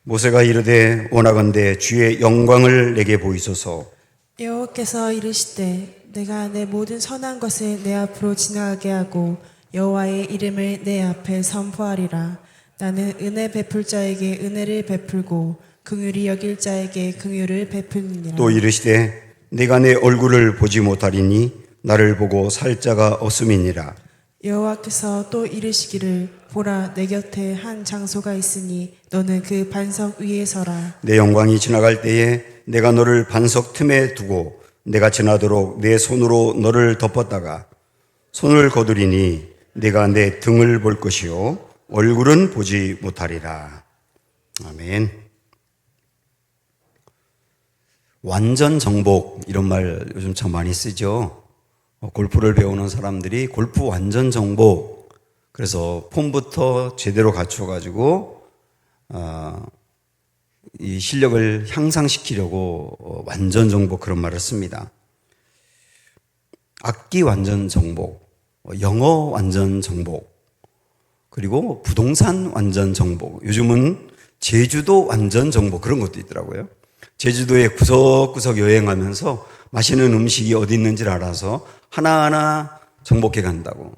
모세가 이르되 원하건대 주의 영광을 내게 보이소서. 여호와께서 이르시되 내가 내 모든 선한 것을 내 앞으로 지나가게 하고 여호와의 이름을 내 앞에 선포하리라. 나는 은혜 베풀 자에게 은혜를 베풀고 긍휼히 여길 자에게 긍휼을 베풀느니라. 또 이르시되 내가 내 얼굴을 보지 못하리니 나를 보고 살 자가 없음이니라. 여호와께서 또 이르시기를 보라 내 곁에 한 장소가 있으니 너는 그 반석 위에 서라. 내 영광이 지나갈 때에 내가 너를 반석 틈에 두고 내가 지나도록 내 손으로 너를 덮었다가 손을 거두리니 내가 내 등을 볼 것이요 얼굴은 보지 못하리라. 아멘. 완전 정복, 이런 말 요즘 참 많이 쓰죠. 골프를 배우는 사람들이 골프 완전 정복, 그래서 폼부터 제대로 갖춰가지고 이 실력을 향상시키려고 완전 정복, 그런 말을 씁니다. 악기 완전 정복, 영어 완전 정복, 그리고 부동산 완전 정복, 요즘은 제주도 완전 정복, 그런 것도 있더라고요. 제주도에 구석구석 여행하면서 맛있는 음식이 어디 있는지를 알아서 하나하나 정복해 간다고.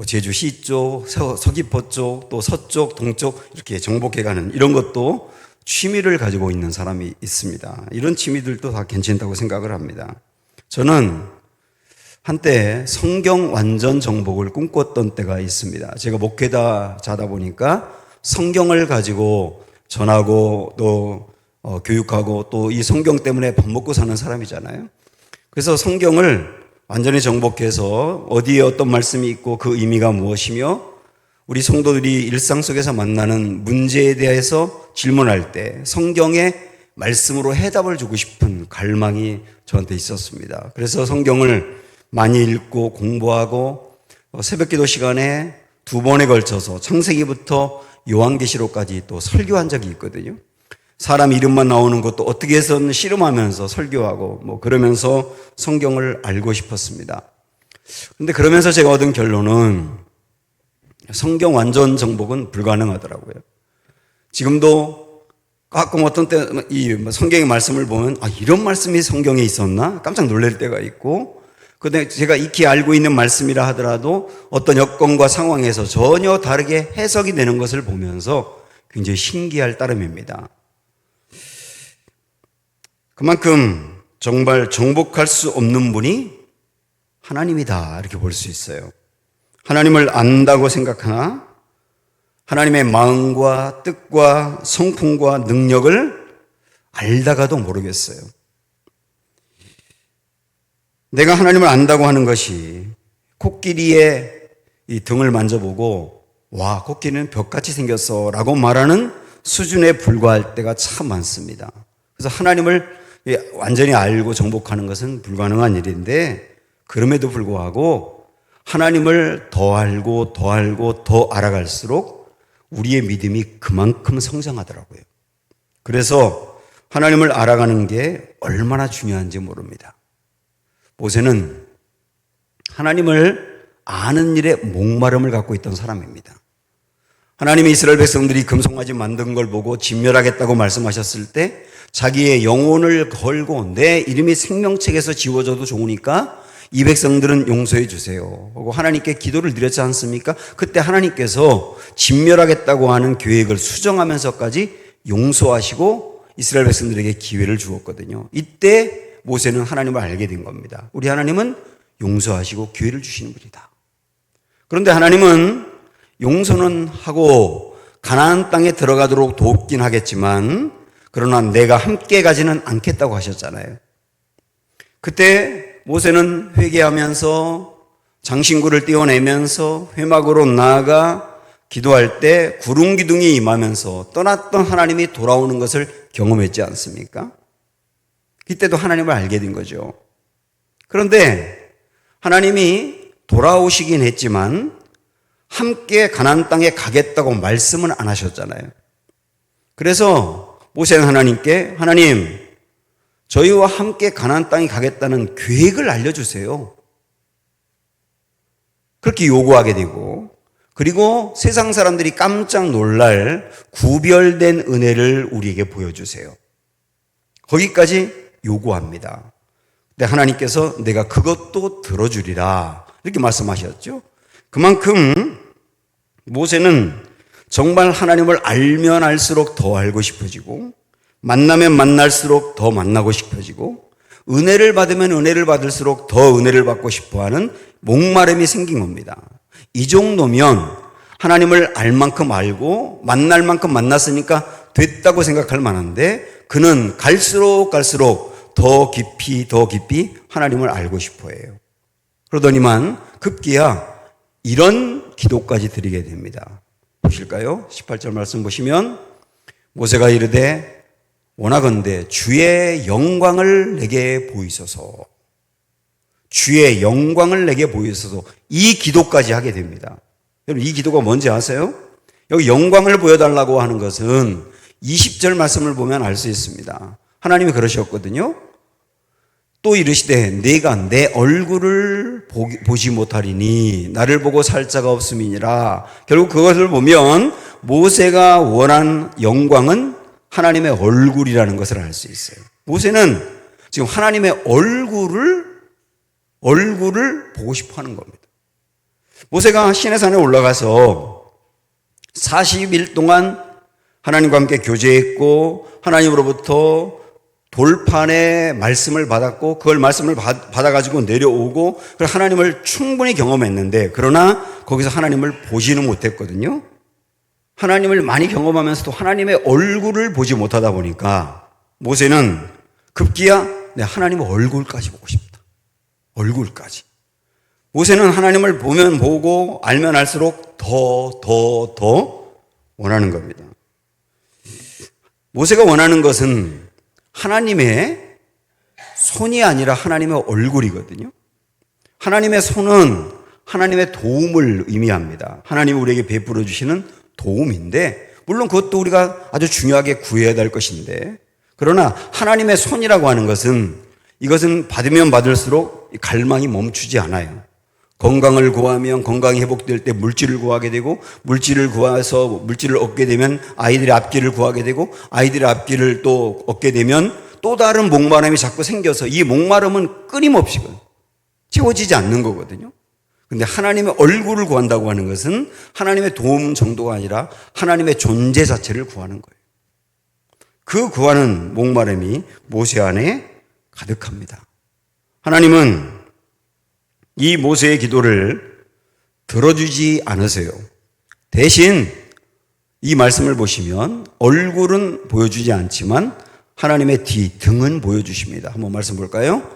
제주시 쪽, 서귀포 쪽, 또 서쪽, 동쪽 이렇게 정복해 가는 이런 것도 취미를 가지고 있는 사람이 있습니다. 이런 취미들도 다 괜찮다고 생각을 합니다. 저는 한때 성경 완전 정복을 꿈꿨던 때가 있습니다. 제가 목회자다 보니까 성경을 가지고 전하고 또 교육하고 또 이 성경 때문에 밥 먹고 사는 사람이잖아요. 그래서 성경을 완전히 정복해서 어디에 어떤 말씀이 있고 그 의미가 무엇이며 우리 성도들이 일상 속에서 만나는 문제에 대해서 질문할 때 성경의 말씀으로 해답을 주고 싶은 갈망이 저한테 있었습니다. 그래서 성경을 많이 읽고 공부하고 새벽 기도 시간에 2번에 걸쳐서 창세기부터 요한계시록까지 또 설교한 적이 있거든요. 사람 이름만 나오는 것도 어떻게 해서는 씨름하면서 설교하고 그러면서 성경을 알고 싶었습니다. 그런데 그러면서 제가 얻은 결론은 성경 완전 정복은 불가능하더라고요. 지금도 가끔 어떤 때 이 성경의 말씀을 보면 이런 말씀이 성경에 있었나? 깜짝 놀랄 때가 있고, 그런데 제가 익히 알고 있는 말씀이라 하더라도 어떤 여건과 상황에서 전혀 다르게 해석이 되는 것을 보면서 굉장히 신기할 따름입니다. 그만큼 정말 정복할 수 없는 분이 하나님이다, 이렇게 볼 수 있어요. 하나님을 안다고 생각하나 하나님의 마음과 뜻과 성품과 능력을 알다가도 모르겠어요. 내가 하나님을 안다고 하는 것이 코끼리의 이 등을 만져보고 와, 코끼리는 벽같이 생겼어 라고 말하는 수준에 불과할 때가 참 많습니다. 그래서 하나님을 완전히 알고 정복하는 것은 불가능한 일인데, 그럼에도 불구하고 하나님을 더 알고 더 알고 더 알아갈수록 우리의 믿음이 그만큼 성장하더라고요. 그래서 하나님을 알아가는 게 얼마나 중요한지 모릅니다. 모세는 하나님을 아는 일에 목마름을 갖고 있던 사람입니다. 하나님이 이스라엘 백성들이 금송아지 만든 걸 보고 진멸하겠다고 말씀하셨을 때 자기의 영혼을 걸고 내 이름이 생명책에서 지워져도 좋으니까 이 백성들은 용서해 주세요 하고 하나님께 기도를 드렸지 않습니까? 그때 하나님께서 진멸하겠다고 하는 계획을 수정하면서까지 용서하시고 이스라엘 백성들에게 기회를 주었거든요. 이때 모세는 하나님을 알게 된 겁니다. 우리 하나님은 용서하시고 기회를 주시는 분이다. 그런데 하나님은 용서는 하고 가나안 땅에 들어가도록 돕긴 하겠지만 그러나 내가 함께 가지는 않겠다고 하셨잖아요. 그때 모세는 회개하면서 장신구를 떼어내면서 회막으로 나아가 기도할 때 구름 기둥이 임하면서 떠났던 하나님이 돌아오는 것을 경험했지 않습니까? 그때도 하나님을 알게 된 거죠. 그런데 하나님이 돌아오시긴 했지만 함께 가나안 땅에 가겠다고 말씀은 안 하셨잖아요. 그래서 모세는 하나님께 하나님, 저희와 함께 가나안 땅에 가겠다는 계획을 알려주세요. 그렇게 요구하게 되고 그리고 세상 사람들이 깜짝 놀랄 구별된 은혜를 우리에게 보여주세요. 거기까지 요구합니다. 근데 하나님께서 내가 그것도 들어주리라 이렇게 말씀하셨죠. 그만큼 모세는 정말 하나님을 알면 알수록 더 알고 싶어지고 만나면 만날수록 더 만나고 싶어지고 은혜를 받으면 은혜를 받을수록 더 은혜를 받고 싶어하는 목마름이 생긴 겁니다. 이 정도면 하나님을 알 만큼 알고 만날 만큼 만났으니까 됐다고 생각할 만한데 그는 갈수록 더 깊이 하나님을 알고 싶어 해요. 그러더니만 급기야 이런 기도까지 드리게 됩니다. 보실까요? 18절 말씀 보시면 모세가 이르되 원하건대 주의 영광을 내게 보이소서. 주의 영광을 내게 보이소서. 이 기도까지 하게 됩니다. 여러분 이 기도가 뭔지 아세요? 여기 영광을 보여달라고 하는 것은 20절 말씀을 보면 알 수 있습니다. 하나님이 그러셨거든요. 또 이르시되 내가 내 얼굴을 보지 못하리니 나를 보고 살 자가 없음이니라. 결국 그것을 보면 모세가 원한 영광은 하나님의 얼굴이라는 것을 알 수 있어요. 모세는 지금 하나님의 얼굴을 보고 싶어 하는 겁니다. 모세가 시내산에 올라가서 40일 동안 하나님과 함께 교제했고 하나님으로부터 돌판의 말씀을 받았고 그걸 말씀을 받아가지고 내려오고 하나님을 충분히 경험했는데 그러나 거기서 하나님을 보지는 못했거든요. 하나님을 많이 경험하면서도 하나님의 얼굴을 보지 못하다 보니까 모세는 급기야 내 하나님의 얼굴까지 보고 싶다. 얼굴까지. 모세는 하나님을 보면 보고 알면 알수록 더 원하는 겁니다. 모세가 원하는 것은 하나님의 손이 아니라 하나님의 얼굴이거든요. 하나님의 손은 하나님의 도움을 의미합니다. 하나님이 우리에게 베풀어 주시는 도움인데 물론 그것도 우리가 아주 중요하게 구해야 될 것인데 그러나 하나님의 손이라고 하는 것은 이것은 받으면 받을수록 갈망이 멈추지 않아요. 건강을 구하면 건강이 회복될 때 물질을 구하게 되고 물질을 구해서 물질을 얻게 되면 아이들의 앞길을 구하게 되고 아이들의 앞길을 또 얻게 되면 또 다른 목마름이 자꾸 생겨서 이 목마름은 끊임없이 채워지지 않는 거거든요. 근데 하나님의 얼굴을 구한다고 하는 것은 하나님의 도움 정도가 아니라 하나님의 존재 자체를 구하는 거예요. 그 구하는 목마름이 모세 안에 가득합니다. 하나님은 이 모세의 기도를 들어주지 않으세요. 대신 이 말씀을 보시면 얼굴은 보여주지 않지만 하나님의 등은 보여주십니다. 한번 말씀 볼까요?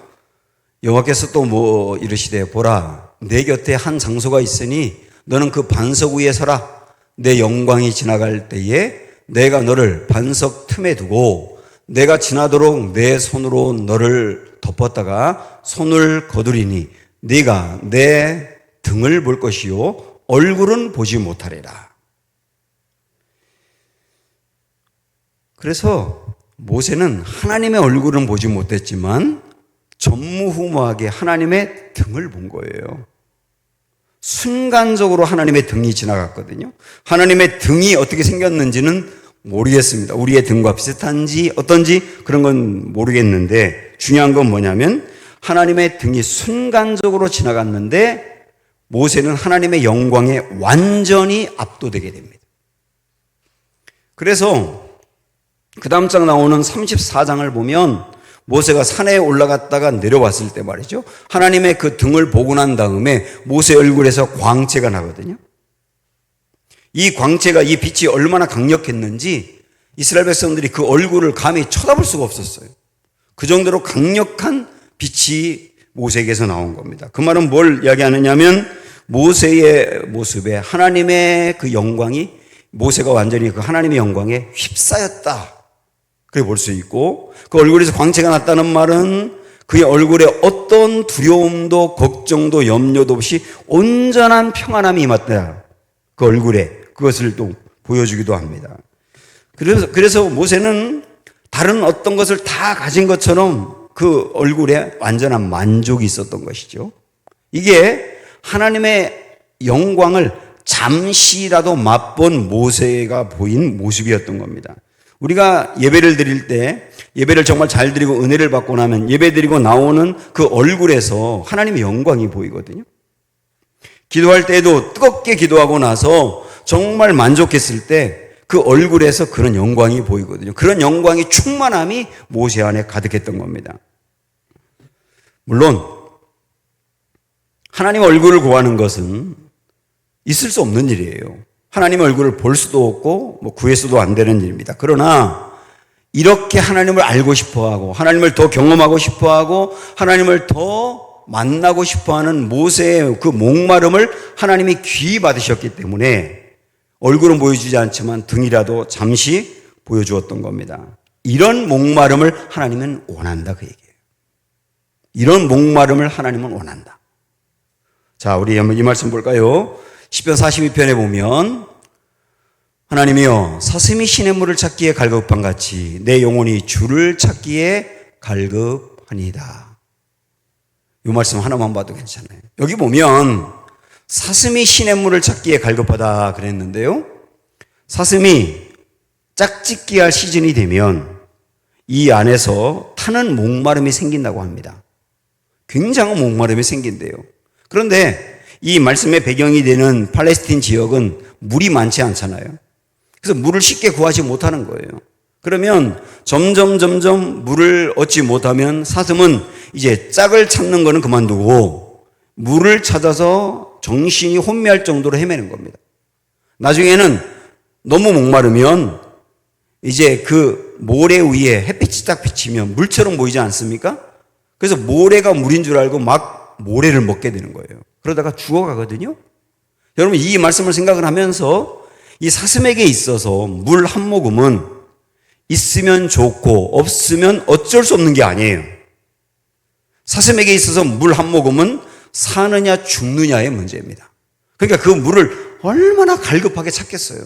여호와께서 또 이르시되 보라 내 곁에 한 장소가 있으니 너는 그 반석 위에 서라. 내 영광이 지나갈 때에 내가 너를 반석 틈에 두고 내가 지나도록 내 손으로 너를 덮었다가 손을 거두리니 네가 내 등을 볼 것이요 얼굴은 보지 못하리라. 그래서 모세는 하나님의 얼굴은 보지 못했지만 전무후무하게 하나님의 등을 본 거예요. 순간적으로 하나님의 등이 지나갔거든요. 하나님의 등이 어떻게 생겼는지는 모르겠습니다. 우리의 등과 비슷한지 어떤지 그런 건 모르겠는데 중요한 건 뭐냐면 하나님의 등이 순간적으로 지나갔는데 모세는 하나님의 영광에 완전히 압도되게 됩니다. 그래서 그 다음 장 나오는 34장을 보면 모세가 산에 올라갔다가 내려왔을 때 말이죠. 하나님의 그 등을 보고 난 다음에 모세 얼굴에서 광채가 나거든요. 이 광채가 이 빛이 얼마나 강력했는지 이스라엘 백성들이 그 얼굴을 감히 쳐다볼 수가 없었어요. 그 정도로 강력한 빛이 모세에게서 나온 겁니다. 그 말은 뭘 이야기하느냐면 모세의 모습에 하나님의 그 영광이 모세가 완전히 그 하나님의 영광에 휩싸였다. 그렇게 볼 수 있고 그 얼굴에서 광채가 났다는 말은 그의 얼굴에 어떤 두려움도 걱정도 염려도 없이 온전한 평안함이 임했다. 그 얼굴에 그것을 또 보여주기도 합니다. 그래서 모세는 다른 어떤 것을 다 가진 것처럼 그 얼굴에 완전한 만족이 있었던 것이죠. 이게 하나님의 영광을 잠시라도 맛본 모세가 보인 모습이었던 겁니다. 우리가 예배를 드릴 때 예배를 정말 잘 드리고 은혜를 받고 나면 예배 드리고 나오는 그 얼굴에서 하나님의 영광이 보이거든요. 기도할 때에도 뜨겁게 기도하고 나서 정말 만족했을 때 그 얼굴에서 그런 영광이 보이거든요. 그런 영광이 충만함이 모세 안에 가득했던 겁니다. 물론 하나님 얼굴을 구하는 것은 있을 수 없는 일이에요. 하나님 얼굴을 볼 수도 없고 구해서도 안 되는 일입니다. 그러나 이렇게 하나님을 알고 싶어하고 하나님을 더 경험하고 싶어하고 하나님을 더 만나고 싶어하는 모세의 그 목마름을 하나님이 귀히 받으셨기 때문에 얼굴은 보여주지 않지만 등이라도 잠시 보여주었던 겁니다. 이런 목마름을 하나님은 원한다 그 얘기예요. 이런 목마름을 하나님은 원한다. 자, 우리 한번 이 말씀 볼까요? 시편 42편에 보면 하나님이여 사슴이 시냇물을 찾기에 갈급한 같이 내 영혼이 주를 찾기에 갈급하니이다. 이 말씀 하나만 봐도 괜찮아요. 여기 보면 사슴이 시냇물을 찾기에 갈급하다 그랬는데요. 사슴이 짝짓기 할 시즌이 되면 이 안에서 타는 목마름이 생긴다고 합니다. 굉장한 목마름이 생긴대요. 그런데 이 말씀의 배경이 되는 팔레스틴 지역은 물이 많지 않잖아요. 그래서 물을 쉽게 구하지 못하는 거예요. 그러면 점점 물을 얻지 못하면 사슴은 이제 짝을 찾는 거는 그만두고 물을 찾아서 정신이 혼미할 정도로 헤매는 겁니다. 나중에는 너무 목마르면 이제 그 모래 위에 햇빛이 딱 비치면 물처럼 보이지 않습니까? 그래서 모래가 물인 줄 알고 막 모래를 먹게 되는 거예요. 그러다가 죽어가거든요. 여러분 이 말씀을 생각을 하면서 이 사슴에게 있어서 물 한 모금은 있으면 좋고 없으면 어쩔 수 없는 게 아니에요. 사슴에게 있어서 물 한 모금은 사느냐 죽느냐의 문제입니다. 그러니까 그 물을 얼마나 갈급하게 찾겠어요.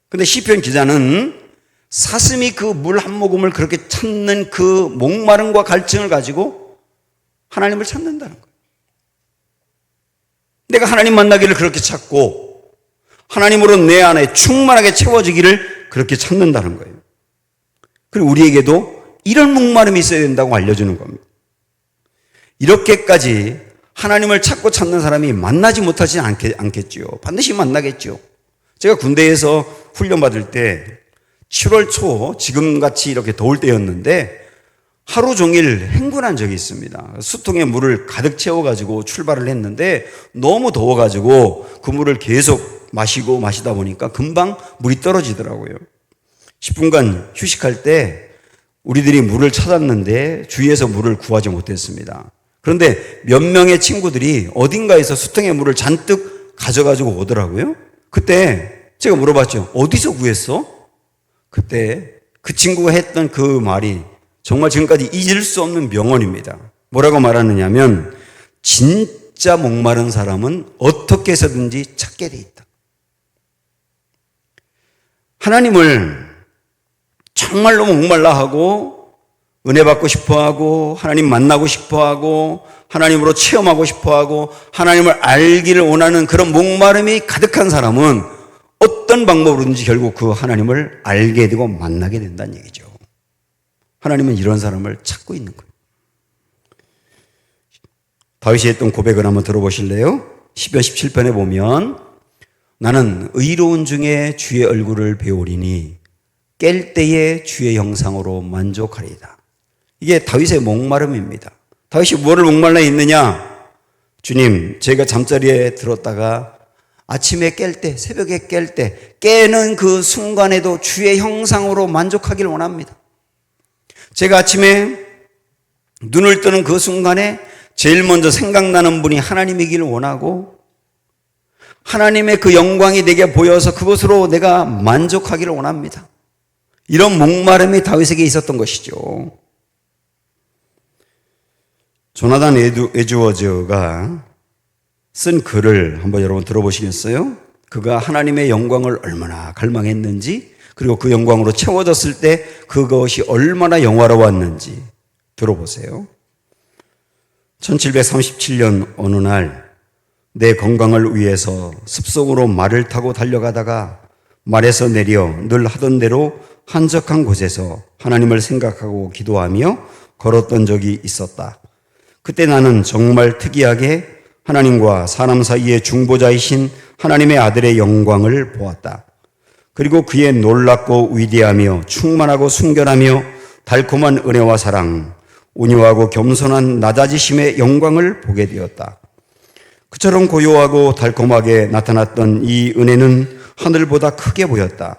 근데 시편 기자는 사슴이 그 물 한 모금을 그렇게 찾는 그 목마름과 갈증을 가지고 하나님을 찾는다는 거예요. 내가 하나님 만나기를 그렇게 찾고 하나님으로 내 안에 충만하게 채워지기를 그렇게 찾는다는 거예요. 그리고 우리에게도 이런 목마름이 있어야 된다고 알려주는 겁니다. 이렇게까지 하나님을 찾고 찾는 사람이 만나지 못하지 않겠지요. 반드시 만나겠죠. 제가 군대에서 훈련받을 때 7월 초 지금같이 이렇게 더울 때였는데 하루 종일 행군한 적이 있습니다. 수통에 물을 가득 채워가지고 출발을 했는데 너무 더워가지고 그 물을 계속 마시다 보니까 금방 물이 떨어지더라고요. 10분간 휴식할 때 우리들이 물을 찾았는데 주위에서 물을 구하지 못했습니다. 그런데 몇 명의 친구들이 어딘가에서 수통에 물을 잔뜩 가져가지고 오더라고요. 그때 제가 물어봤죠. 어디서 구했어? 그때 그 친구가 했던 그 말이 정말 지금까지 잊을 수 없는 명언입니다. 뭐라고 말하느냐면 진짜 목마른 사람은 어떻게 해서든지 찾게 돼 있다. 하나님을 정말로 목말라 하고 은혜 받고 싶어하고 하나님 만나고 싶어하고 하나님으로 체험하고 싶어하고 하나님을 알기를 원하는 그런 목마름이 가득한 사람은 어떤 방법으로든지 결국 그 하나님을 알게 되고 만나게 된다는 얘기죠. 하나님은 이런 사람을 찾고 있는 거예요. 다윗이 했던 고백을 한번 들어보실래요? 시편 17편에 보면 나는 의로운 중에 주의 얼굴을 배우리니 깰 때에 주의 형상으로 만족하리이다. 이게 다윗의 목마름입니다. 다윗이 뭐를 목말라 있느냐? 주님, 제가 잠자리에 들었다가 아침에 깰 때, 새벽에 깰 때, 깨는 그 순간에도 주의 형상으로 만족하기를 원합니다. 제가 아침에 눈을 뜨는 그 순간에 제일 먼저 생각나는 분이 하나님이기를 원하고 하나님의 그 영광이 내게 보여서 그것으로 내가 만족하기를 원합니다. 이런 목마름이 다윗에게 있었던 것이죠. 조나단 에드워즈가 쓴 글을 한번 여러분 들어보시겠어요? 그가 하나님의 영광을 얼마나 갈망했는지 그리고 그 영광으로 채워졌을 때 그것이 얼마나 영화로웠는지 들어보세요. 1737년 어느 날 내 건강을 위해서 습속으로 말을 타고 달려가다가 말에서 내려 늘 하던 대로 한적한 곳에서 하나님을 생각하고 기도하며 걸었던 적이 있었다. 그때 나는 정말 특이하게 하나님과 사람 사이의 중보자이신 하나님의 아들의 영광을 보았다. 그리고 그의 놀랍고 위대하며 충만하고 순결하며 달콤한 은혜와 사랑, 온유하고 겸손한 낮아지심의 영광을 보게 되었다. 그처럼 고요하고 달콤하게 나타났던 이 은혜는 하늘보다 크게 보였다.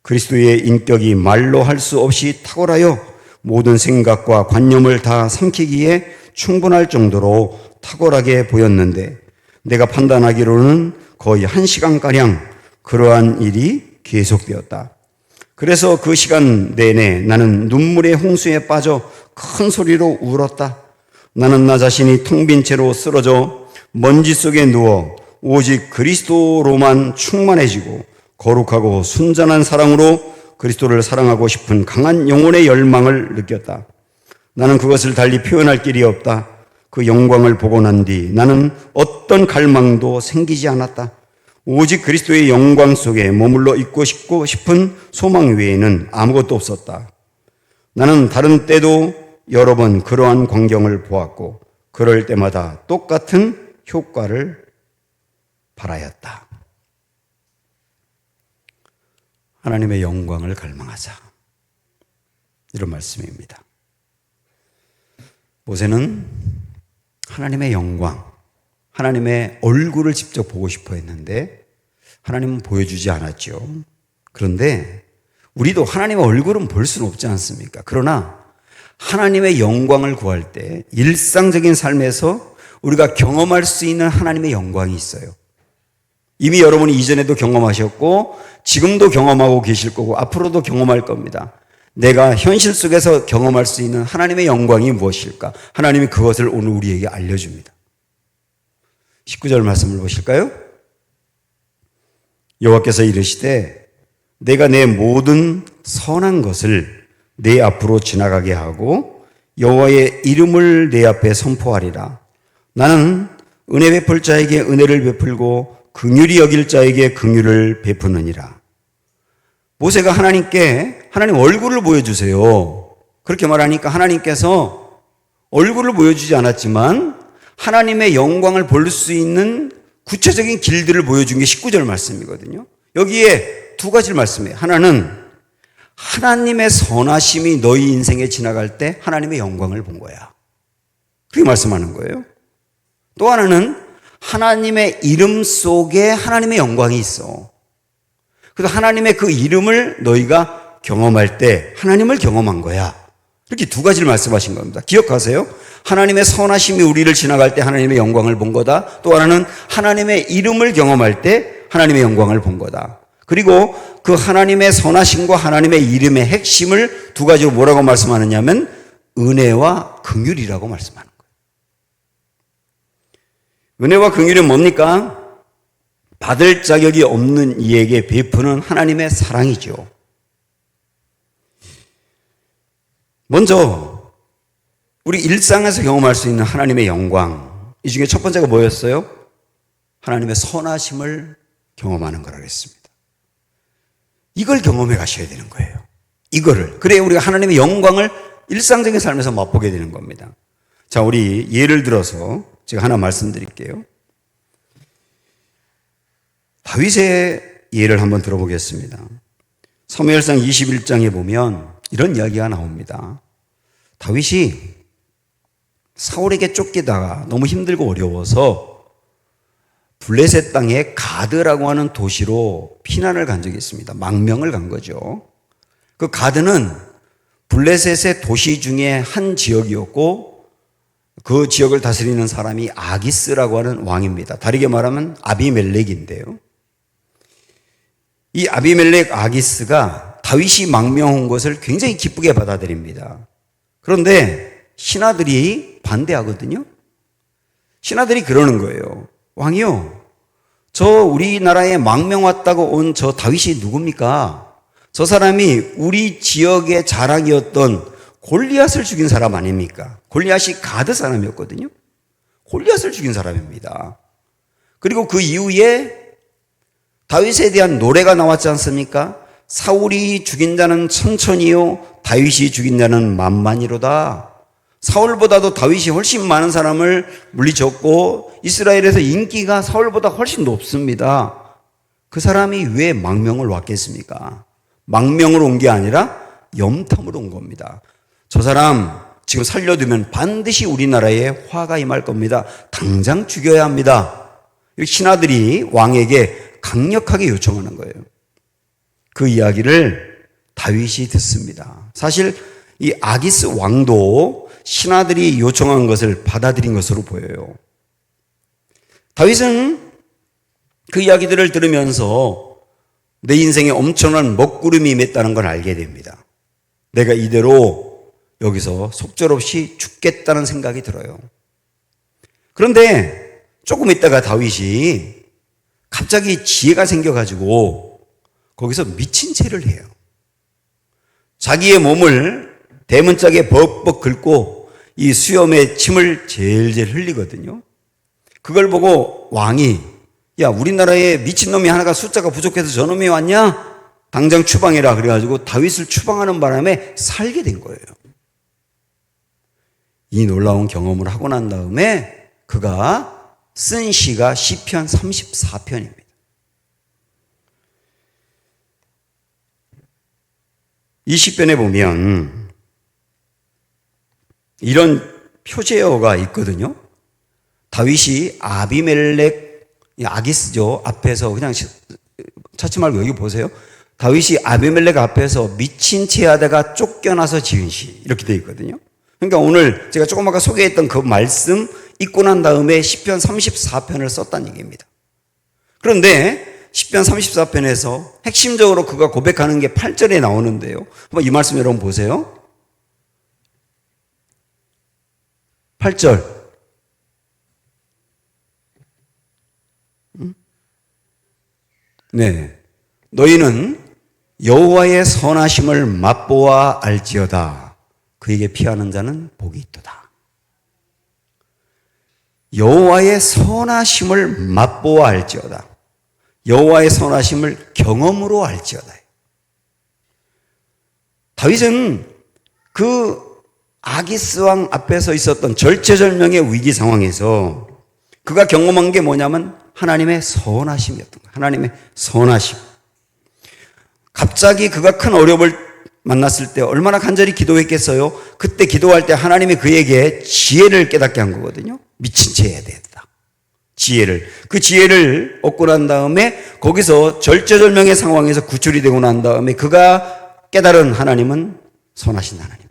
그리스도의 인격이 말로 할 수 없이 탁월하여 모든 생각과 관념을 다 삼키기에 충분할 정도로 탁월하게 보였는데 내가 판단하기로는 거의 1시간가량 그러한 일이 계속되었다. 그래서 그 시간 내내 나는 눈물의 홍수에 빠져 큰 소리로 울었다. 나는 나 자신이 텅 빈 채로 쓰러져 먼지 속에 누워 오직 그리스도로만 충만해지고 거룩하고 순전한 사랑으로 그리스도를 사랑하고 싶은 강한 영혼의 열망을 느꼈다. 나는 그것을 달리 표현할 길이 없다. 그 영광을 보고 난 뒤 나는 어떤 갈망도 생기지 않았다. 오직 그리스도의 영광 속에 머물러 있고 싶은 소망 외에는 아무것도 없었다. 나는 다른 때도 여러 번 그러한 광경을 보았고 그럴 때마다 똑같은 효과를 바라였다. 하나님의 영광을 갈망하자. 이런 말씀입니다. 모세는 하나님의 영광, 하나님의 얼굴을 직접 보고 싶어 했는데 하나님은 보여주지 않았죠. 그런데 우리도 하나님의 얼굴은 볼 수는 없지 않습니까? 그러나 하나님의 영광을 구할 때 일상적인 삶에서 우리가 경험할 수 있는 하나님의 영광이 있어요. 이미 여러분이 이전에도 경험하셨고 지금도 경험하고 계실 거고 앞으로도 경험할 겁니다. 내가 현실 속에서 경험할 수 있는 하나님의 영광이 무엇일까? 하나님이 그것을 오늘 우리에게 알려줍니다. 19절 말씀을 보실까요? 여호와께서 이르시되 내가 내 모든 선한 것을 내 앞으로 지나가게 하고 여호와의 이름을 내 앞에 선포하리라. 나는 은혜 베풀 자에게 은혜를 베풀고 긍휼히 여길 자에게 긍휼을 베푸느니라. 모세가 하나님께 하나님 얼굴을 보여주세요. 그렇게 말하니까 하나님께서 얼굴을 보여주지 않았지만 하나님의 영광을 볼 수 있는 구체적인 길들을 보여준 게 19절 말씀이거든요. 여기에 두 가지를 말씀해요. 하나는 하나님의 선하심이 너희 인생에 지나갈 때 하나님의 영광을 본 거야. 그렇게 말씀하는 거예요. 또 하나는 하나님의 이름 속에 하나님의 영광이 있어. 그래서 하나님의 그 이름을 너희가 경험할 때 하나님을 경험한 거야. 이렇게 두 가지를 말씀하신 겁니다. 기억하세요? 하나님의 선하심이 우리를 지나갈 때 하나님의 영광을 본 거다. 또 하나는 하나님의 이름을 경험할 때 하나님의 영광을 본 거다. 그리고 그 하나님의 선하심과 하나님의 이름의 핵심을 두 가지로 뭐라고 말씀하느냐면 은혜와 긍휼이라고 말씀하는 거예요. 은혜와 긍휼은 뭡니까? 받을 자격이 없는 이에게 베푸는 하나님의 사랑이죠. 먼저 우리 일상에서 경험할 수 있는 하나님의 영광, 이 중에 첫 번째가 뭐였어요? 하나님의 선하심을 경험하는 거라고 했습니다. 이걸 경험해 가셔야 되는 거예요. 이거를. 그래야 우리가 하나님의 영광을 일상적인 삶에서 맛보게 되는 겁니다. 자, 우리 예를 들어서 제가 하나 말씀드릴게요. 다윗의 예를 한번 들어보겠습니다. 사무엘상 21장에 보면 이런 이야기가 나옵니다. 다윗이 사울에게 쫓기다가 너무 힘들고 어려워서 블레셋 땅의 가드라고 하는 도시로 피난을 간 적이 있습니다. 망명을 간 거죠. 그 가드는 블레셋의 도시 중에 한 지역이었고 그 지역을 다스리는 사람이 아기스라고 하는 왕입니다. 다르게 말하면 아비멜렉인데요. 이 아비멜렉 아기스가 다윗이 망명한 것을 굉장히 기쁘게 받아들입니다. 그런데 신하들이 반대하거든요. 신하들이 그러는 거예요. 왕이요, 저 우리나라에 망명 왔다고 온 저 다윗이 누굽니까? 저 사람이 우리 지역의 자랑이었던 골리앗을 죽인 사람 아닙니까? 골리앗이 가드 사람이었거든요. 골리앗을 죽인 사람입니다. 그리고 그 이후에 다윗에 대한 노래가 나왔지 않습니까? 사울이 죽인 자는 천천히요, 다윗이 죽인 자는 만만이로다. 사울보다도 다윗이 훨씬 많은 사람을 물리쳤고 이스라엘에서 인기가 사울보다 훨씬 높습니다. 그 사람이 왜 망명을 왔겠습니까? 망명으로 온 게 아니라 염탐으로 온 겁니다. 저 사람 지금 살려두면 반드시 우리나라에 화가 임할 겁니다. 당장 죽여야 합니다. 신하들이 왕에게 강력하게 요청하는 거예요. 그 이야기를 다윗이 듣습니다. 사실 이 아기스 왕도 신하들이 요청한 것을 받아들인 것으로 보여요. 다윗은 그 이야기들을 들으면서 내 인생에 엄청난 먹구름이 임했다는 걸 알게 됩니다. 내가 이대로 여기서 속절없이 죽겠다는 생각이 들어요. 그런데 조금 있다가 다윗이 갑자기 지혜가 생겨가지고 거기서 미친 채를 해요. 자기의 몸을 대문짝에 벅벅 긁고 이 수염에 침을 제일제일 흘리거든요. 그걸 보고 왕이 야, 우리나라에 미친놈이 하나가 숫자가 부족해서 저놈이 왔냐? 당장 추방해라. 그래가지고 다윗을 추방하는 바람에 살게 된 거예요. 이 놀라운 경험을 하고 난 다음에 그가 쓴 시가 시편 34편입니다. 이 시편에 보면 이런 표제어가 있거든요. 다윗이 아비멜렉, 아기스죠. 앞에서 그냥 찾지 말고 여기 보세요. 다윗이 아비멜렉 앞에서 미친 채 하다가 쫓겨나서 지은 시 이렇게 되어 있거든요. 그러니까 오늘 제가 조금 아까 소개했던 그 말씀 읽고 난 다음에 시편 34편을 썼다는 얘기입니다. 그런데 시편 34편에서 핵심적으로 그가 고백하는 게 8절에 나오는데요. 한번 이 말씀 여러분 보세요. 8절. 네. 너희는 여호와의 선하심을 맛보아 알지어다. 그에게 피하는 자는 복이 있도다. 여호와의 선하심을 맛보아 알지어다. 여호와의 선하심을 경험으로 알지어다. 다윗은 그 아기스 왕 앞에서 있었던 절체절명의 위기 상황에서 그가 경험한 게 뭐냐면 하나님의 선하심이었던 거예요. 하나님의 선하심. 갑자기 그가 큰 어려움을 만났을 때 얼마나 간절히 기도했겠어요? 그때 기도할 때 하나님이 그에게 지혜를 깨닫게 한 거거든요. 미친 채 해야 된다. 지혜를. 그 지혜를 얻고 난 다음에 거기서 절체절명의 상황에서 구출이 되고 난 다음에 그가 깨달은 하나님은 선하신 하나님이에요.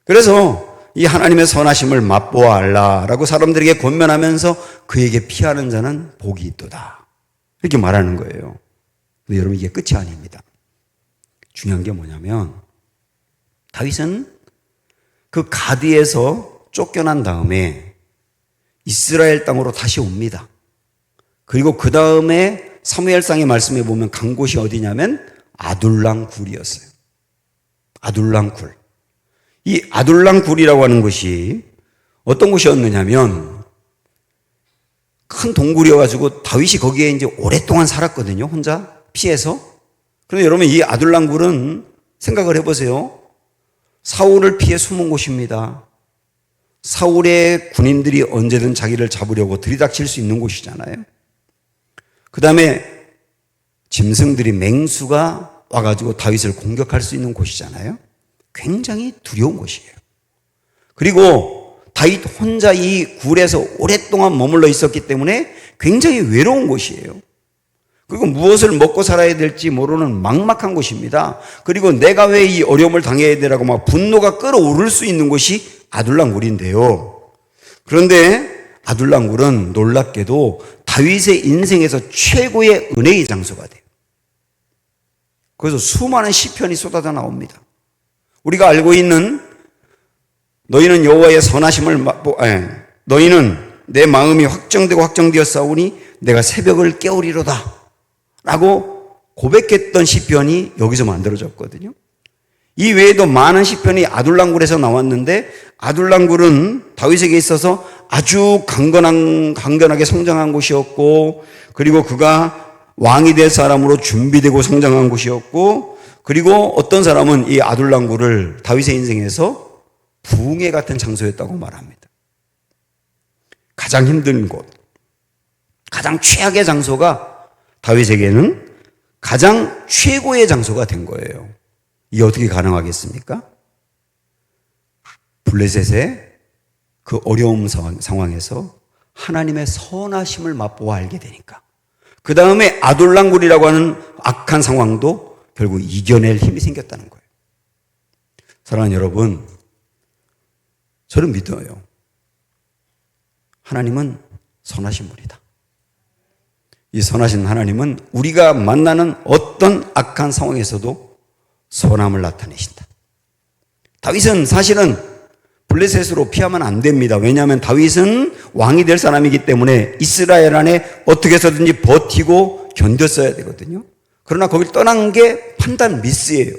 그래서 이 하나님의 선하심을 맛보아 알라라고 사람들에게 권면하면서 그에게 피하는 자는 복이 있도다. 이렇게 말하는 거예요. 근데 여러분 이게 끝이 아닙니다. 중요한 게 뭐냐면 다윗은 그 가드에서 쫓겨난 다음에 이스라엘 땅으로 다시 옵니다. 그리고 그 다음에 사무엘상의 말씀에 보면 간 곳이 어디냐면 아둘람 굴이었어요. 아둘람 굴. 이 아둘람 굴이라고 하는 것이 어떤 곳이었느냐면 큰 동굴이어가지고 다윗이 거기에 이제 오랫동안 살았거든요. 혼자 피해서. 그런데 여러분 이 아둘람 굴은 생각을 해보세요. 사울을 피해 숨은 곳입니다. 사울의 군인들이 언제든 자기를 잡으려고 들이닥칠 수 있는 곳이잖아요. 그 다음에 짐승들이 맹수가 와가지고 다윗을 공격할 수 있는 곳이잖아요. 굉장히 두려운 곳이에요. 그리고 다윗 혼자 이 굴에서 오랫동안 머물러 있었기 때문에 굉장히 외로운 곳이에요. 그리고 무엇을 먹고 살아야 될지 모르는 막막한 곳입니다. 그리고 내가 왜 이 어려움을 당해야 되라고 막 분노가 끓어오를 수 있는 곳이 아둘람 굴인데요. 그런데 아둘람 굴은 놀랍게도 다윗의 인생에서 최고의 은혜의 장소가 돼요. 그래서 수많은 시편이 쏟아져 나옵니다. 우리가 알고 있는 너희는 여호와의 선하심을 너희는 내 마음이 확정되고 확정되었사오니 내가 새벽을 깨우리로다 라고 고백했던 시편이 여기서 만들어졌거든요. 이 외에도 많은 시편이 아둘람 굴에서 나왔는데 아둘람 굴은 다윗에게 있어서 아주 강건하게 성장한 곳이었고, 그리고 그가 왕이 될 사람으로 준비되고 성장한 곳이었고, 그리고 어떤 사람은 이 아둘람굴을 다윗의 인생에서 부흥회 같은 장소였다고 말합니다. 가장 힘든 곳, 가장 최악의 장소가 다윗에게는 가장 최고의 장소가 된 거예요. 이게 어떻게 가능하겠습니까? 블레셋의 그 어려움 상황에서 하나님의 선하심을 맛보아 알게 되니까, 그 다음에 아둘람굴이라고 하는 악한 상황도 결국 이겨낼 힘이 생겼다는 거예요. 사랑하는 여러분, 저는 믿어요. 하나님은 선하신 분이다. 이 선하신 하나님은 우리가 만나는 어떤 악한 상황에서도 선함을 나타내신다. 다윗은 사실은 블레셋으로 피하면 안 됩니다. 왜냐하면 다윗은 왕이 될 사람이기 때문에 이스라엘 안에 어떻게 해서든지 버티고 견뎠어야 되거든요. 그러나 거길 떠난 게 판단 미스예요.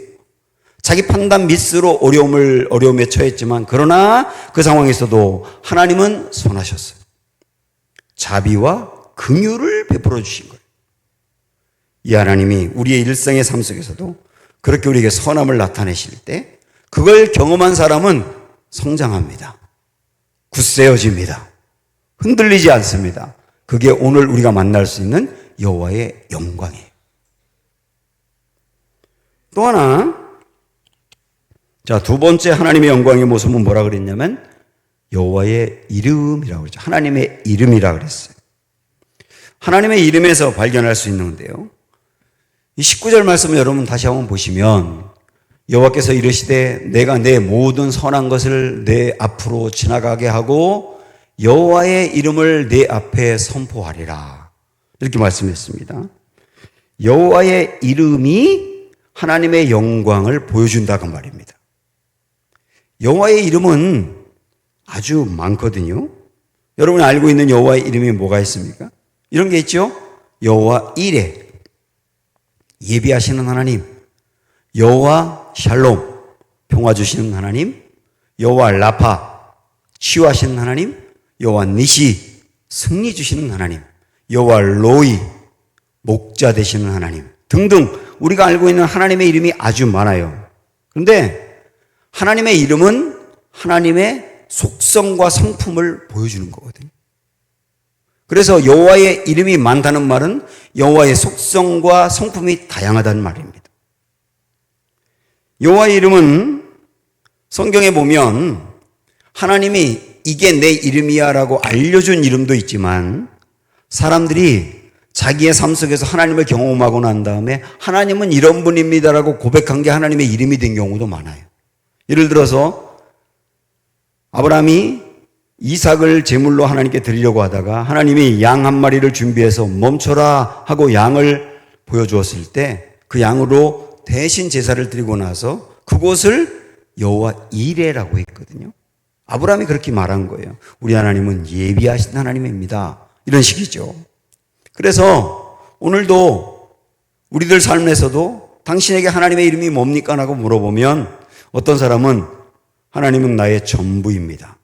자기 판단 미스로 어려움에 처했지만, 그러나 그 상황에서도 하나님은 선하셨어요. 자비와 긍휼을 베풀어 주신 거예요. 이 하나님이 우리의 일상의 삶 속에서도 그렇게 우리에게 선함을 나타내실 때, 그걸 경험한 사람은 성장합니다. 굳세어집니다. 흔들리지 않습니다. 그게 오늘 우리가 만날 수 있는 여호와의 영광이에요. 또 하나, 자, 두 번째 하나님의 영광의 모습은 뭐라 그랬냐면 여호와의 이름이라고 그랬죠. 하나님의 이름이라고 그랬어요. 하나님의 이름에서 발견할 수 있는데요, 이 19절 말씀을 여러분 다시 한번 보시면, 여호와께서 이르시되 내가 내 모든 선한 것을 내 앞으로 지나가게 하고 여호와의 이름을 내 앞에 선포하리라, 이렇게 말씀했습니다. 여호와의 이름이 하나님의 영광을 보여준다고 말입니다. 여호와의 이름은 아주 많거든요. 여러분이 알고 있는 여호와의 이름이 뭐가 있습니까? 이런 게 있죠. 여호와 이레, 예비하시는 하나님. 여호와 샬롬, 평화 주시는 하나님. 여호와 라파, 치유하시는 하나님. 여호와 니시, 승리 주시는 하나님. 여호와 로이, 목자 되시는 하나님 등등, 우리가 알고 있는 하나님의 이름이 아주 많아요. 그런데 하나님의 이름은 하나님의 속성과 성품을 보여주는 거거든요. 그래서 여호와의 이름이 많다는 말은 여호와의 속성과 성품이 다양하다는 말입니다. 여호와의 이름은 성경에 보면 하나님이 이게 내 이름이야 라고 알려준 이름도 있지만, 사람들이 자기의 삶 속에서 하나님을 경험하고 난 다음에 하나님은 이런 분입니다 라고 고백한 게 하나님의 이름이 된 경우도 많아요. 예를 들어서 아브라함이 이삭을 제물로 하나님께 드리려고 하다가 하나님이 양 한 마리를 준비해서 멈춰라 하고 양을 보여주었을 때, 그 양으로 대신 제사를 드리고 나서 그곳을 여호와 이레라고 했거든요. 아브라함이 그렇게 말한 거예요. 우리 하나님은 예비하신 하나님입니다, 이런 식이죠. 그래서 오늘도 우리들 삶에서도 당신에게 하나님의 이름이 뭡니까? 라고 물어보면 어떤 사람은 하나님은 나의 전부입니다.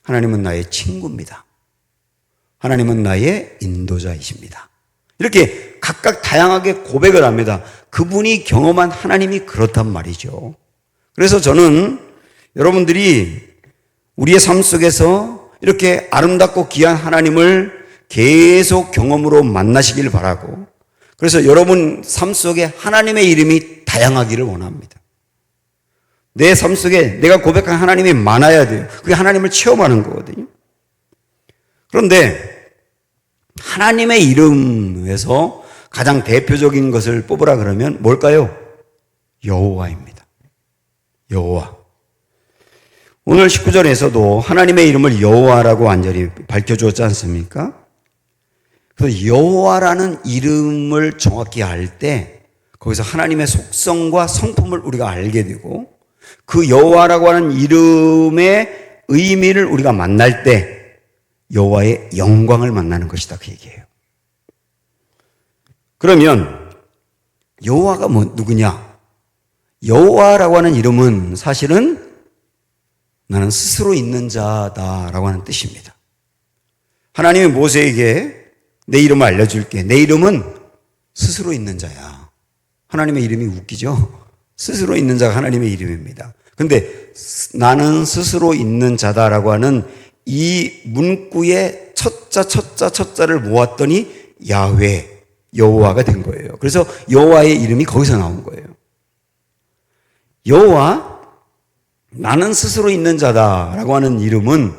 하나님은 나의 친구입니다. 하나님은 나의 인도자이십니다. 이렇게 각각 다양하게 고백을 합니다. 그분이 경험한 하나님이 그렇단 말이죠. 그래서 저는 여러분들이 우리의 삶 속에서 이렇게 아름답고 귀한 하나님을 계속 경험으로 만나시길 바라고, 그래서 여러분 삶 속에 하나님의 이름이 다양하기를 원합니다. 내 삶 속에 내가 고백한 하나님이 많아야 돼요. 그게 하나님을 체험하는 거거든요. 그런데 하나님의 이름에서 가장 대표적인 것을 뽑으라 그러면 뭘까요? 여호와입니다. 여호와. 오늘 19절에서도 하나님의 이름을 여호와라고 완전히 밝혀주었지 않습니까? 그래서 여호와라는 이름을 정확히 알 때 거기서 하나님의 속성과 성품을 우리가 알게 되고, 그 여호와라고 하는 이름의 의미를 우리가 만날 때 여호와의 영광을 만나는 것이다, 그 얘기예요. 그러면 여호와가 누구냐? 여호와라고 하는 이름은 사실은 나는 스스로 있는 자다라고 하는 뜻입니다. 하나님이 모세에게 내 이름을 알려줄게. 내 이름은 스스로 있는 자야. 하나님의 이름이 웃기죠? 스스로 있는 자가 하나님의 이름입니다. 근데 나는 스스로 있는 자다라고 하는 이 문구의 첫자를 모았더니 야훼, 여호와가 된 거예요. 그래서 여호와의 이름이 거기서 나온 거예요. 여호와, 나는 스스로 있는 자다라고 하는 이름은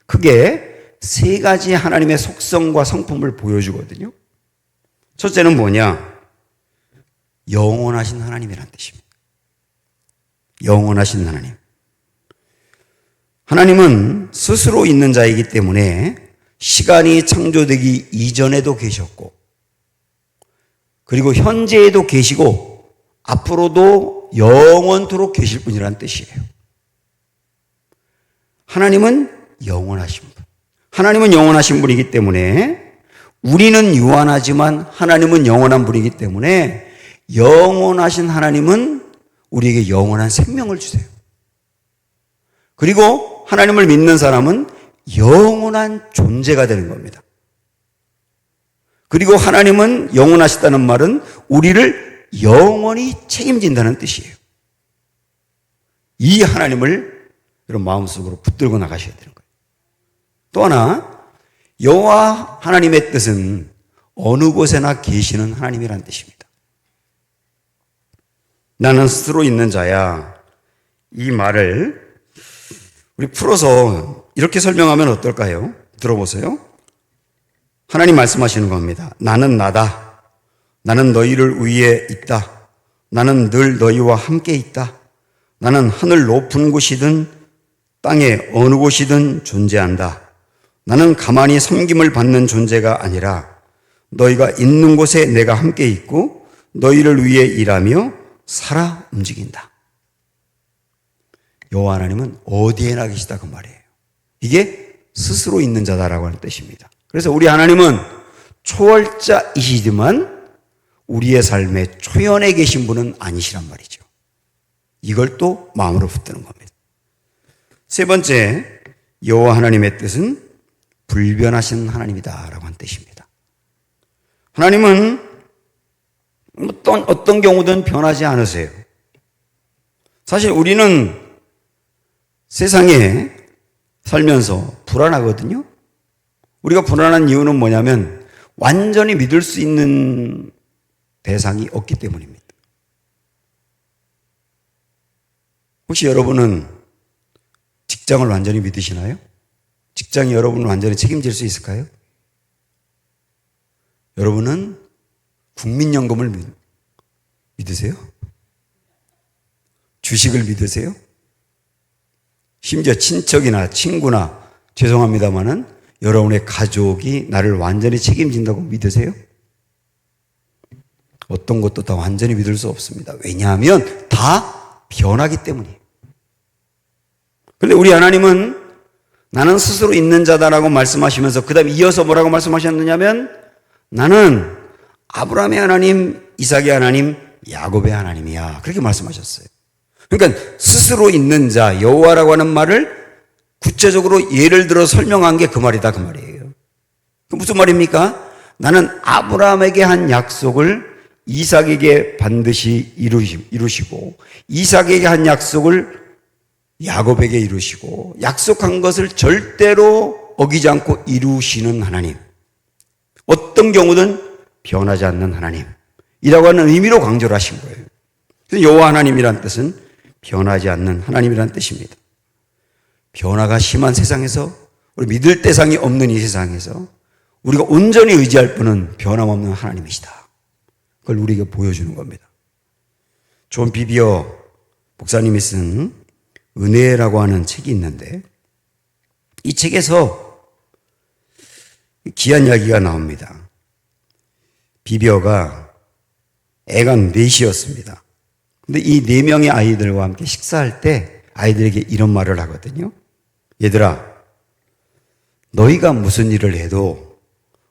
크게 세 가지 하나님의 속성과 성품을 보여주거든요. 첫째는 뭐냐? 영원하신 하나님이라는 뜻입니다. 영원하신 하나님. 하나님은 스스로 있는 자이기 때문에 시간이 창조되기 이전에도 계셨고, 그리고 현재에도 계시고, 앞으로도 영원토록 계실 분이라는 뜻이에요. 하나님은 영원하신 분. 하나님은 영원하신 분이기 때문에 우리는 유한하지만 하나님은 영원한 분이기 때문에 영원하신 하나님은 우리에게 영원한 생명을 주세요. 그리고 하나님을 믿는 사람은 영원한 존재가 되는 겁니다. 그리고 하나님은 영원하시다는 말은 우리를 영원히 책임진다는 뜻이에요. 이 하나님을 여러분 마음속으로 붙들고 나가셔야 되는 거예요. 또 하나, 여호와 하나님의 뜻은 어느 곳에나 계시는 하나님이라는 뜻입니다. 나는 스스로 있는 자야. 이 말을 우리 풀어서 이렇게 설명하면 어떨까요? 들어보세요. 하나님 말씀하시는 겁니다. 나는 나다. 나는 너희를 위에 있다. 나는 늘 너희와 함께 있다. 나는 하늘 높은 곳이든 땅의 어느 곳이든 존재한다. 나는 가만히 섬김을 받는 존재가 아니라 너희가 있는 곳에 내가 함께 있고 너희를 위해 일하며 살아 움직인다. 여호와 하나님은 어디에나 계시다 그 말이에요. 이게 스스로 있는 자다라고 하는 뜻입니다. 그래서 우리 하나님은 초월자이시지만 우리의 삶에 초연해 계신 분은 아니시란 말이죠. 이걸 또 마음으로 붙드는 겁니다. 세 번째, 여호와 하나님의 뜻은 불변하신 하나님이다라고 하는 뜻입니다. 하나님은 어떤 경우든 변하지 않으세요. 사실 우리는 세상에 살면서 불안하거든요. 우리가 불안한 이유는 뭐냐면 완전히 믿을 수 있는 대상이 없기 때문입니다. 혹시 여러분은 직장을 완전히 믿으시나요? 직장이 여러분을 완전히 책임질 수 있을까요? 여러분은 국민연금을 믿으세요? 주식을 믿으세요? 심지어 친척이나 친구나 죄송합니다마는 여러분의 가족이 나를 완전히 책임진다고 믿으세요? 어떤 것도 다 완전히 믿을 수 없습니다. 왜냐하면 다 변하기 때문이에요. 그런데 우리 하나님은 나는 스스로 있는 자다라고 말씀하시면서 그 다음에 이어서 뭐라고 말씀하셨느냐면 나는 아브라함의 하나님, 이삭의 하나님, 야곱의 하나님이야. 그렇게 말씀하셨어요. 그러니까 스스로 있는 자, 여호와라고 하는 말을 구체적으로 예를 들어 설명한 게 그 말이다 그 말이에요. 그 무슨 말입니까? 나는 아브라함에게 한 약속을 이삭에게 반드시 이루시고 이삭에게 한 약속을 야곱에게 이루시고 약속한 것을 절대로 어기지 않고 이루시는 하나님. 어떤 경우든 변하지 않는 하나님이라고 하는 의미로 강조를 하신 거예요. 그래서 여호와 하나님이란 뜻은 변하지 않는 하나님이란 뜻입니다. 변화가 심한 세상에서 우리 믿을 대상이 없는 이 세상에서 우리가 온전히 의지할 분은 변함없는 하나님이시다. 그걸 우리에게 보여주는 겁니다. 존 비비어 목사님이 쓴 은혜라고 하는 책이 있는데 이 책에서 귀한 이야기가 나옵니다. 비비어가 애가 넷이었습니다. 근데 이 4명의 아이들과 함께 식사할 때 아이들에게 이런 말을 하거든요. 얘들아, 너희가 무슨 일을 해도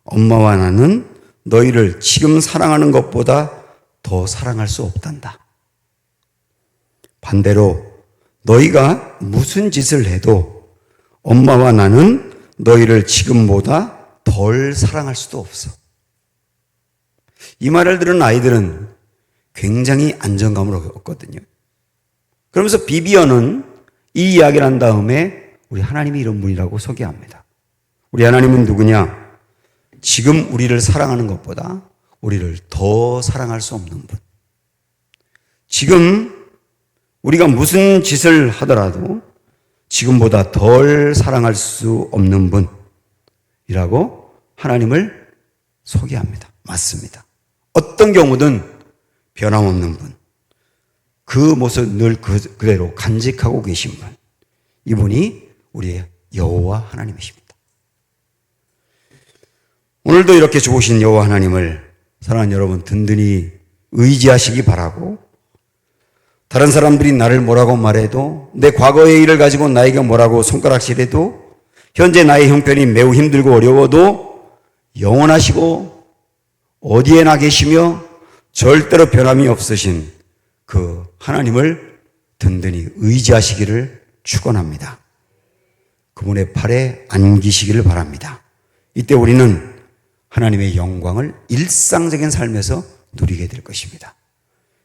엄마와 나는 너희를 지금 사랑하는 것보다 더 사랑할 수 없단다. 반대로 너희가 무슨 짓을 해도 엄마와 나는 너희를 지금보다 덜 사랑할 수도 없어. 이 말을 들은 아이들은 굉장히 안정감을 얻거든요. 그러면서 비비어는 이 이야기를 한 다음에 우리 하나님이 이런 분이라고 소개합니다. 우리 하나님은 누구냐? 지금 우리를 사랑하는 것보다 우리를 더 사랑할 수 없는 분. 지금 우리가 무슨 짓을 하더라도 지금보다 덜 사랑할 수 없는 분이라고 하나님을 소개합니다. 맞습니다. 어떤 경우든 변함없는 분. 그 모습 늘 그대로 간직하고 계신 분. 이분이 우리의 여호와 하나님이십니다. 오늘도 이렇게 좋으신 여호와 하나님을 사랑하는 여러분 든든히 의지하시기 바라고, 다른 사람들이 나를 뭐라고 말해도, 내 과거의 일을 가지고 나에게 뭐라고 손가락질해도, 현재 나의 형편이 매우 힘들고 어려워도 영원하시고 어디에나 계시며 절대로 변함이 없으신 그 하나님을 든든히 의지하시기를 축원합니다. 그분의 팔에 안기시기를 바랍니다. 이때 우리는 하나님의 영광을 일상적인 삶에서 누리게 될 것입니다.